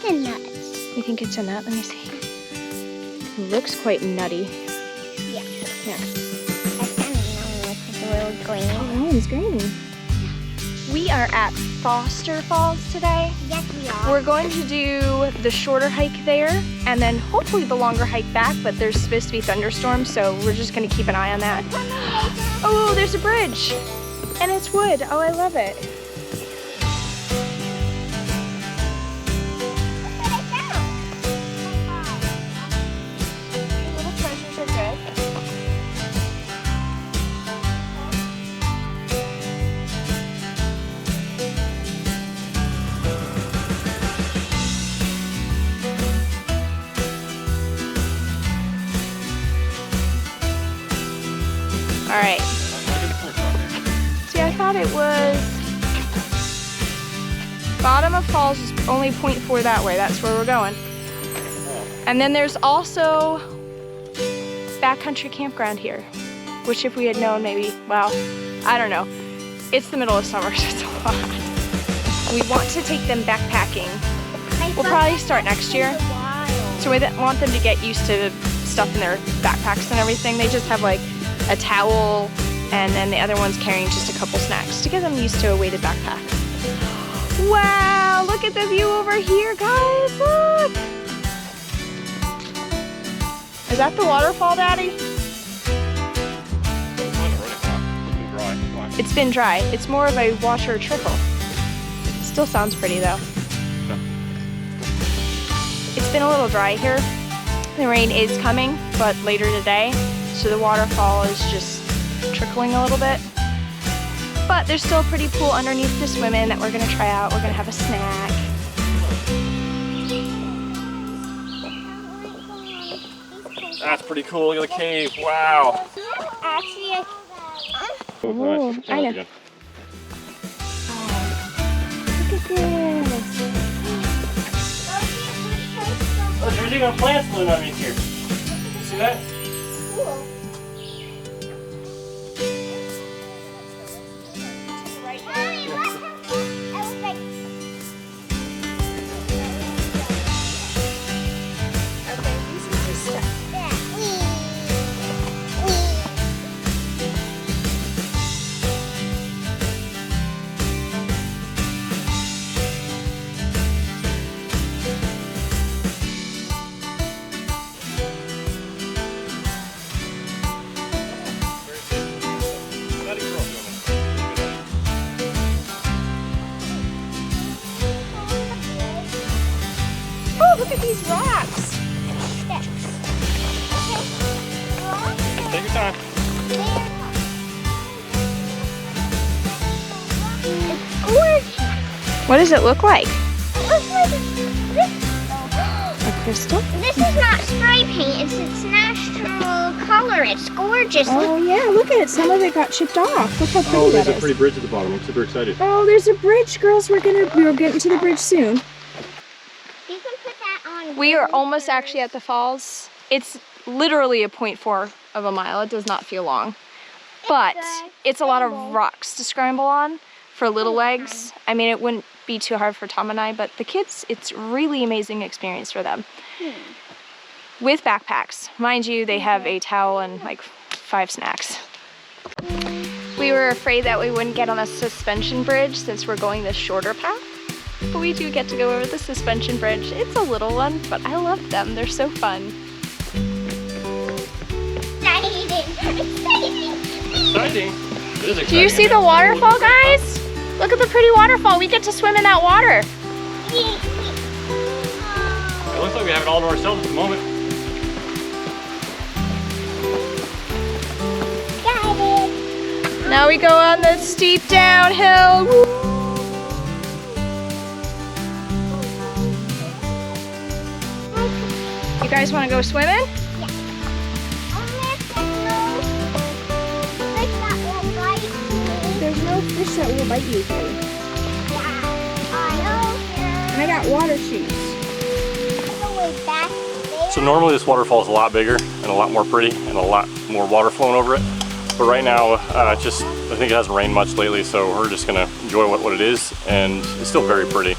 a nut. You think it's a nut? Let me see. It looks quite nutty. Yeah. Yeah. I kind of know it's a little green. Oh, it's green. We are at Foster Falls today. Yes, we are. We're going to do the shorter hike there and then hopefully the longer hike back, but there's supposed to be thunderstorms, so we're just gonna keep an eye on that. Oh, there's a bridge and it's wood. Oh, I love it. Little treasures are good. All right. See, I thought it was bottom of falls is only 0.4 that way. That's where we're going. And then there's also backcountry campground here, which if we had known maybe, well, I don't know. It's the middle of summer, so it's a lot. We want to take them backpacking. We'll probably start next year. So we want them to get used to stuff in their backpacks and everything. They just have like a towel, and then the other one's carrying just a couple snacks to get them used to a weighted backpack. Wow, look at the view over here, guys, look! Is that the waterfall, Daddy? It's been dry. It's more of a water trickle. Still sounds pretty though. It's been a little dry here. The rain is coming, but later today. So the waterfall is just trickling a little bit. But there's still a pretty pool underneath to swim in that we're gonna try out. We're gonna have a snack. That's pretty cool. Look at the cave. Wow. Actually, Oh, I know. Look at this. Oh, there's even plants blooming underneath here. See that? cool. Look at these rocks. Take your time. It's gorgeous. What does it look like? It looks like A crystal? this is not spray paint. It's its natural color. It's gorgeous. Oh yeah, look at it. Some of it got chipped off. Look how pretty Oh, there's that a is. pretty bridge at the bottom. I'm super excited. Oh, there's a bridge, girls. We're getting to the bridge soon. You can put that on. We are almost actually at the falls. It's literally a 0.4 of a mile. It does not feel long. But it's a lot of rocks to scramble on for little legs. I mean, it wouldn't be too hard for Tom and I, but the kids, it's really amazing experience for them. With backpacks. Mind you, they have a towel and like 5 snacks. We were afraid that we wouldn't get on a suspension bridge since we're going this shorter path. But we do get to go over the suspension bridge. It's a little one, but I love them. They're so fun. Exciting. It is exciting. Do you see the waterfall, guys? Look at the pretty waterfall. We get to swim in that water. It looks like we have it all to ourselves at the moment. Now we go on the steep downhill. Woo. You guys want to go swimming? There's no fish that will bite you. And I got water shoes. So normally this waterfall is a lot bigger and a lot more pretty and a lot more water flowing over it. But right now, I think it hasn't rained much lately, so we're just gonna enjoy what it is, and it's still very pretty.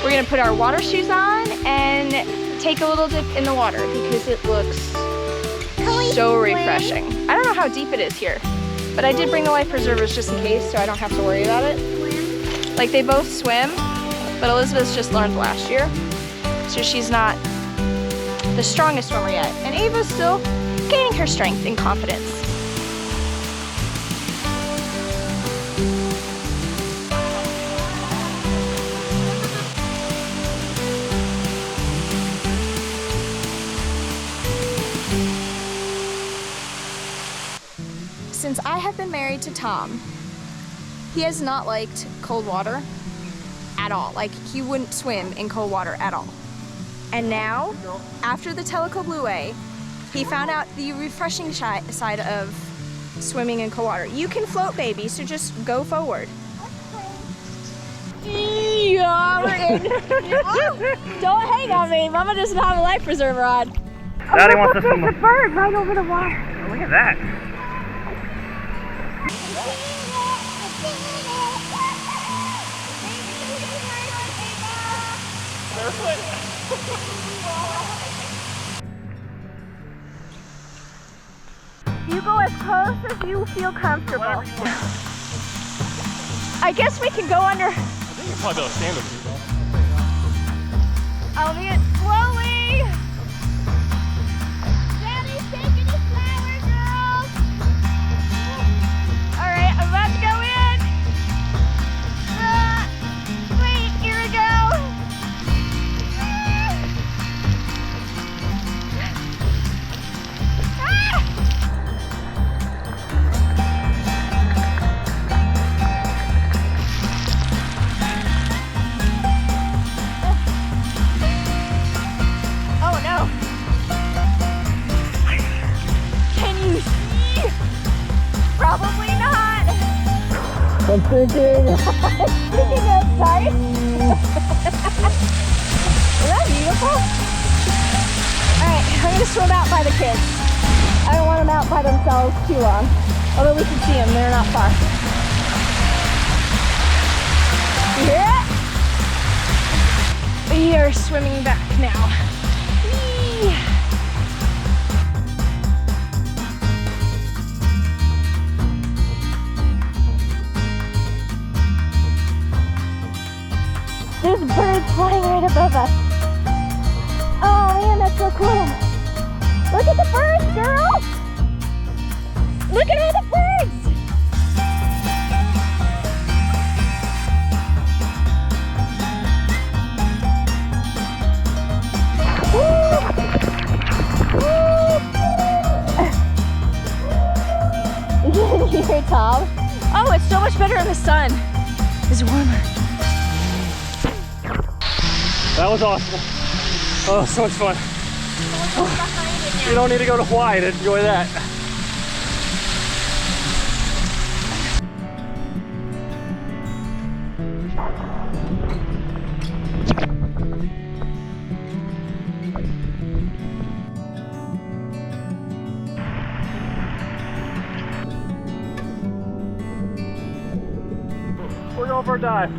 We're gonna put our water shoes on and take a little dip in the water because it looks so refreshing. I don't know how deep it is here, but I did bring the life preservers just in case, so I don't have to worry about it. Like, they both swim, but Elizabeth's just learned last year, so she's not the strongest swimmer yet. And Ava's still gaining her strength and confidence. Since I have been married to Tom, he has not liked cold water at all. Like, he wouldn't swim in cold water at all. And now, after the Tellico Blueway, he found out the refreshing side of swimming in cold water. You can float, baby, so just go forward. Yeah, we're in. Oh, don't hang on me. Mama doesn't have a life preserver on. Daddy wants to swim. The bird right over the water. Oh, look at that. You go as close as you feel comfortable. I guess we can go under. I think you're probably able to stand with me, though. I'll be it slowly. Daddy's taking a shower, girls. All right, I'm about to go in. Wait, here we go. Oh no. Can you see? Probably not. I'm thinking. Thinking that's nice. Isn't that beautiful? All right, I'm gonna swim out by the kids. I don't want them out by themselves too long. Although we can see them, they're not far. You hear it? We are swimming back now. Whee! There's birds flying right above us. Oh man, that's so cool. Look at the birds, girl! Look at all the birds! Woo! Woo! You hear Tom? Oh, it's so much better in the sun. It's warmer. That was awesome. Oh, so much fun. You don't need to go to Hawaii to enjoy that. We're going for a dive.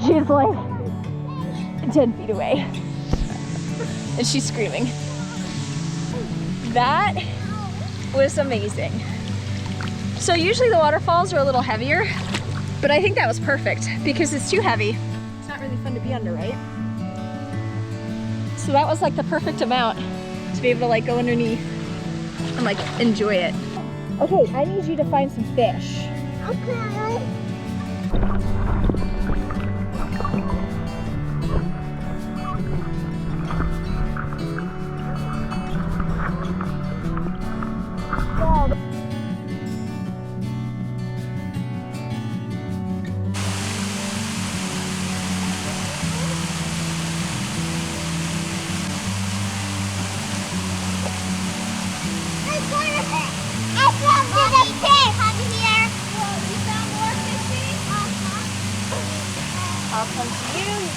She's like 10 feet away. And she's screaming. That was amazing. So usually the waterfalls are a little heavier, but I think that was perfect because it's too heavy. It's not really fun to be under, right? So that was like the perfect amount to be able to like go underneath and like enjoy it. Okay, I need you to find some fish. Okay.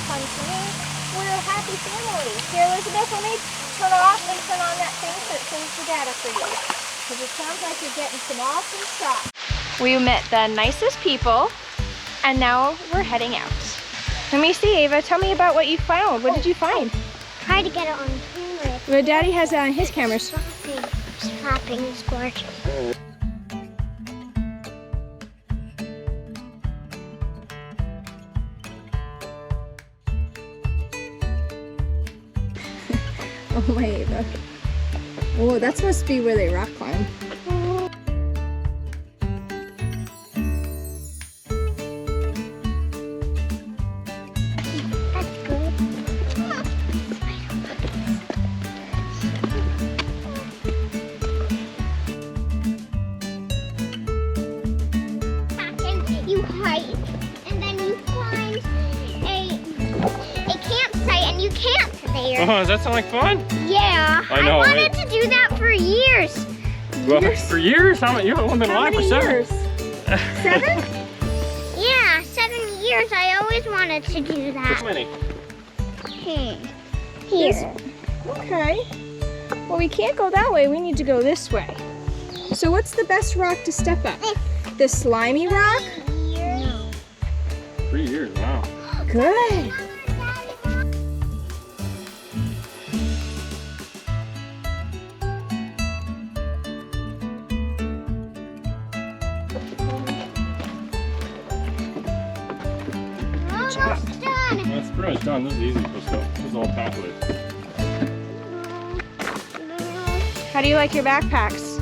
fun to me. We're a happy family. Here, Elizabeth, let me turn off and turn on that thing so it sends the data for you. Because it sounds like you're getting some awesome stuff. We met the nicest people, and now we're heading out. Let me see, Ava, tell me about what you found. What did you find? Try to get it on camera. Well, Daddy has it on his cameras. Shopping is gorgeous. Oh my Ava. Oh, that's supposed to be where they rock climb. That's good. And you hike, and then you find a campsite, and you camp there. Oh, does that sound like fun? Yeah, I know, wanted to do that for years. Well, for years? How many? You've only been alive for 7 years. 7? Yeah, 7 years. I always wanted to do that. How many? Here. Okay. Well, we can't go that way. We need to go this way. So what's the best rock to step up? The slimy rock? No. 3 years, wow. Good. Almost done. That's pretty much done. This is easy for stuff. This is all pathways. How do you like your backpacks?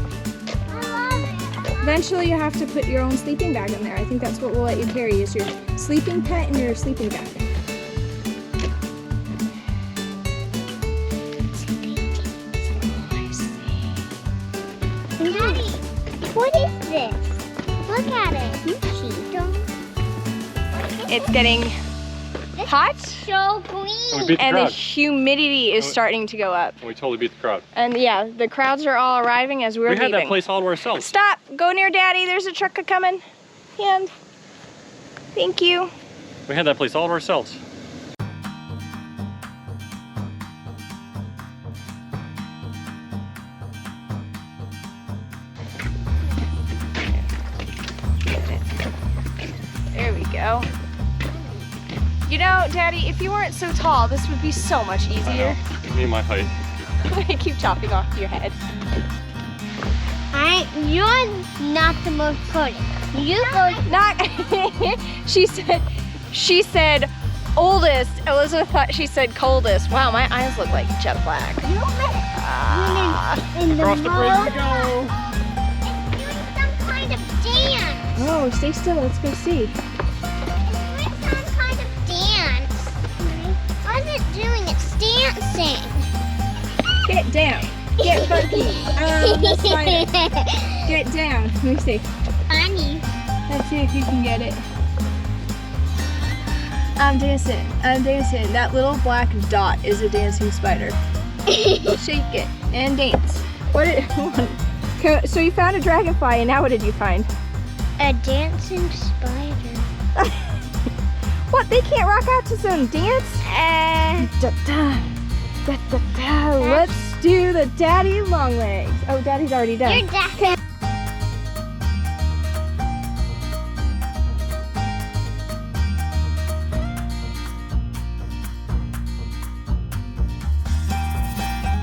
I love it. Eventually you have to put your own sleeping bag in there. I think that's what we'll let you carry is your sleeping pet and your sleeping bag. Daddy, what is this? Look at it. It's getting hot So We green. beat the and the crowd. humidity is starting to go up. We totally beat the crowd. And yeah, the crowds are all arriving as we're We had leaving. that place all to ourselves. Stop! Go near Daddy. There's a truck coming. Hand. Thank you. We had that place all to ourselves. There we go. You know, Daddy, if you weren't so tall, this would be so much easier. Me and my height. I'm gonna keep chopping off your head. You're not the most pretty. You go. Not. She said oldest. Elizabeth thought she said coldest. Wow, my eyes look like jet black. Ah. In the Across the bridge we go. It's doing some kind of dance. Oh, stay still. Let's go see. It's doing some kind of dance. What is it doing? It's dancing. Get down. Get funky. The spider. Get down. Let me see. Funny. Let's see if you can get it. I'm dancing. I'm dancing. That little black dot is a dancing spider. Shake it and dance. What? Hold on. So you found a dragonfly, and now what did you find? A dancing spider. What? They can't rock out to some dance? Da, da, da, da, da. Let's do the daddy long legs. Oh, Daddy's already done. Your dad.